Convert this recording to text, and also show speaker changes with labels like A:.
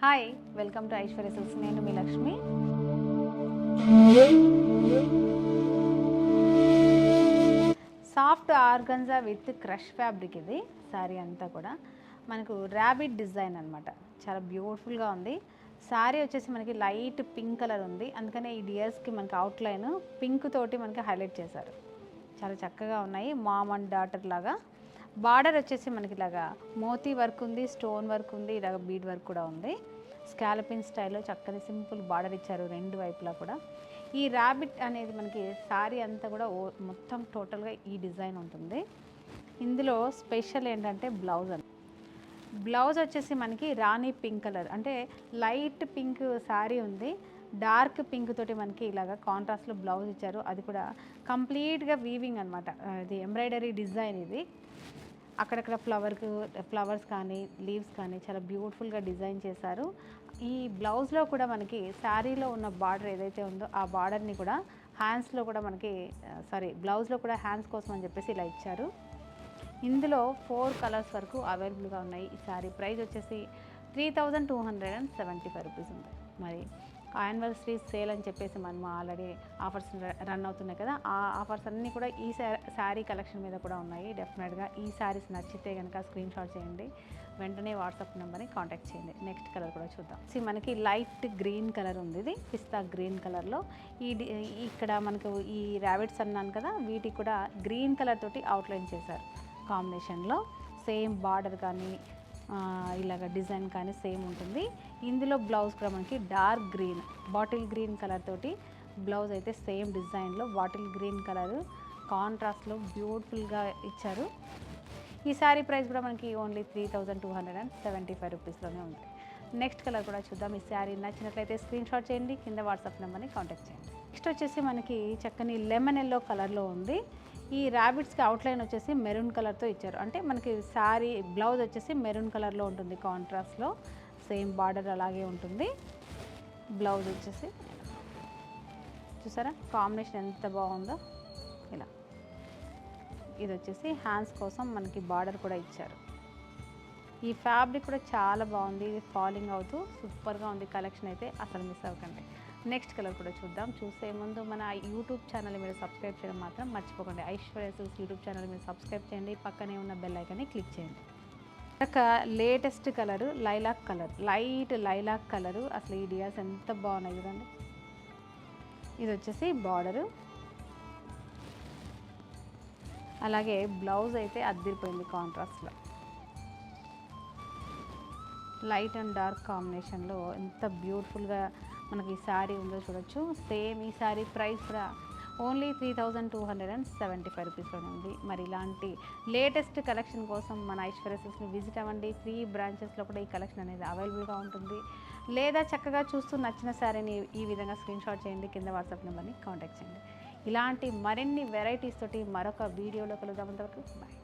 A: Hi welcome to Aishwarya silks. నేను మీ Lakshmi. Soft organza with crush fabric ఇది శారీ అంతా కూడా మనకు ర్యాబిట్ డిజైన్ అనమాట. చాలా బ్యూటిఫుల్గా ఉంది. శారీ వచ్చేసి మనకి లైట్ పింక్ కలర్ ఉంది, అందుకనే ఈ డియర్స్కి మనకి అవుట్లైన్ పింక్ తోటి మనకి హైలైట్ చేశారు. చాలా చక్కగా ఉన్నాయి, మామ్ అండ్ డాటర్ లాగా. బార్డర్ వచ్చేసి మనకి ఇలాగా మోతీ వర్క్ ఉంది, స్టోన్ వర్క్ ఉంది, ఇలాగ బీడ్ వర్క్ కూడా ఉంది. స్కాలపిన్ స్టైల్లో చక్కని సింపుల్ బార్డర్ ఇచ్చారు రెండు వైపులా కూడా. ఈ ర్యాబిట్ అనేది మనకి శారీ అంతా కూడా మొత్తం టోటల్గా ఈ డిజైన్ ఉంటుంది. ఇందులో స్పెషల్ ఏంటంటే బ్లౌజ్ వచ్చేసి మనకి రాణి పింక్ కలర్, అంటే లైట్ పింక్ శారీ ఉంది, డార్క్ పింక్ తోటి మనకి ఇలాగ కాంట్రాస్ట్లో బ్లౌజ్ ఇచ్చారు. అది కూడా కంప్లీట్గా వీవింగ్ అనమాట. ఇది ఎంబ్రాయిడరీ డిజైన్. ఇది అక్కడక్కడ ఫ్లవర్స్ కానీ లీవ్స్ కానీ చాలా బ్యూటిఫుల్గా డిజైన్ చేశారు. ఈ బ్లౌజ్లో కూడా మనకి శారీలో ఉన్న బార్డర్ ఏదైతే ఉందో ఆ బార్డర్ని కూడా హ్యాండ్స్లో కూడా మనకి బ్లౌజ్లో కూడా హ్యాండ్స్ కోసం అని చెప్పేసి ఇలా ఇచ్చారు. ఇందులో 4 కలర్స్ వరకు అవైలబుల్గా ఉన్నాయి. ఈ శారీ ప్రైస్ వచ్చేసి 3275 రూపీస్ ఉంది. మరి యానివర్సరీ సేల్ అని చెప్పేసి మనం ఆల్రెడీ ఆఫర్స్ రన్ అవుతున్నాయి కదా, ఆ ఆఫర్స్ అన్నీ కూడా ఈ శారీ కలెక్షన్ మీద కూడా ఉన్నాయి. డెఫినెట్గా ఈ శారీస్ నచ్చితే కనుక స్క్రీన్ షాట్ చేయండి, వెంటనే వాట్సాప్ నెంబర్ని కాంటాక్ట్ చేయండి. నెక్స్ట్ కలర్ కూడా చూద్దాం. మనకి లైట్ గ్రీన్ కలర్ ఉంది, ఇది పిస్తా గ్రీన్ కలర్లో. ఇక్కడ మనకు ఈ ర్యాబిట్స్ అన్నాను కదా, వీటికి కూడా గ్రీన్ కలర్ తోటి అవుట్లైన్ చేశారు కాంబినేషన్లో. సేమ్ బార్డర్ కానీ ఇలాగ డిజైన్ కానీ సేమ్ ఉంటుంది. ఇందులో బ్లౌజ్ కూడా మనకి dark green, bottle green colour తోటి బ్లౌజ్ అయితే సేమ్ డిజైన్లో బాటిల్ గ్రీన్ కలర్ కాంట్రాస్ట్లో బ్యూటిఫుల్గా ఇచ్చారు. ఈ శారీ ప్రైస్ కూడా మనకి ఓన్లీ 3275 రూపీస్లోనే ఉంది. నెక్స్ట్ కలర్ కూడా చూద్దాం. ఈ శారీ నచ్చినట్లయితే స్క్రీన్ షాట్ చేయండి, కింద వాట్సాప్ నెంబర్ని కాంటాక్ట్ చేయండి. నెక్స్ట్ వచ్చేసి మనకి చక్కని లెమన్ ఎల్లో కలర్లో ఉంది. ఈ ర్యాబిట్స్కి అవుట్లైన్ వచ్చేసి మెరూన్ కలర్తో ఇచ్చారు, అంటే మనకి శారీ బ్లౌజ్ వచ్చేసి మెరూన్ కలర్లో ఉంటుంది కాంట్రాస్ట్లో. సేమ్ బార్డర్ అలాగే ఉంటుంది. బ్లౌజ్ వచ్చేసి చూసారా కాంబినేషన్ ఎంత బాగుందో. ఇలా ఇది వచ్చేసి హ్యాండ్స్ కోసం మనకి బార్డర్ కూడా ఇచ్చారు. ఈ ఫ్యాబ్రిక్ కూడా చాలా బాగుంది, ఇది ఫాలింగ్ అవుతూ సూపర్గా ఉంది. కలెక్షన్ అయితే అసలు మిస్ అవ్వకండి. నెక్స్ట్ కలర్ కూడా చూద్దాం. చూసే ముందు మన యూట్యూబ్ ఛానల్ మీరు సబ్స్క్రైబ్ చేయడం మాత్రం మర్చిపోకండి. ఐశ్వర్య సిల్క్స్ యూట్యూబ్ ఛానల్ మీరు సబ్స్క్రైబ్ చేయండి, పక్కనే ఉన్న బెల్ ఐకాన్ని క్లిక్ చేయండి. ఒక latest colour lilac colour, light lilac colour. అసలు ఈ డియాస్ ఎంత బాగున్నాయి చూడండి. ఇది వచ్చేసి బార్డరు, అలాగే బ్లౌజ్ అయితే అద్దిరిపోయింది కాంట్రాస్ట్లో. లైట్ అండ్ డార్క్ కాంబినేషన్లో ఎంత బ్యూటిఫుల్గా మనకి ఈ శారీ ఉందో చూడొచ్చు. సేమ్ ఈ శారీ ప్రైస్ కూడా ఓన్లీ 3275 రూపీస్లోనే ఉంది. మరి ఇలాంటి లేటెస్ట్ కలెక్షన్ కోసం మన ఐశ్వర్య సిల్క్స్ని విజిట్ అవ్వండి. 3 బ్రాంచెస్లో కూడా ఈ కలెక్షన్ అనేది అవైలబుల్గా ఉంటుంది. లేదా చక్కగా చూస్తూ నచ్చిన శారీని ఈ విధంగా స్క్రీన్ షాట్ చేయండి, కింద వాట్సాప్ నెంబర్ని కాంటాక్ట్ చేయండి. ఇలాంటి మరిన్ని వెరైటీస్ తోటి మరొక వీడియోలో కలుద్దాం. అంతవరకు బాయ్.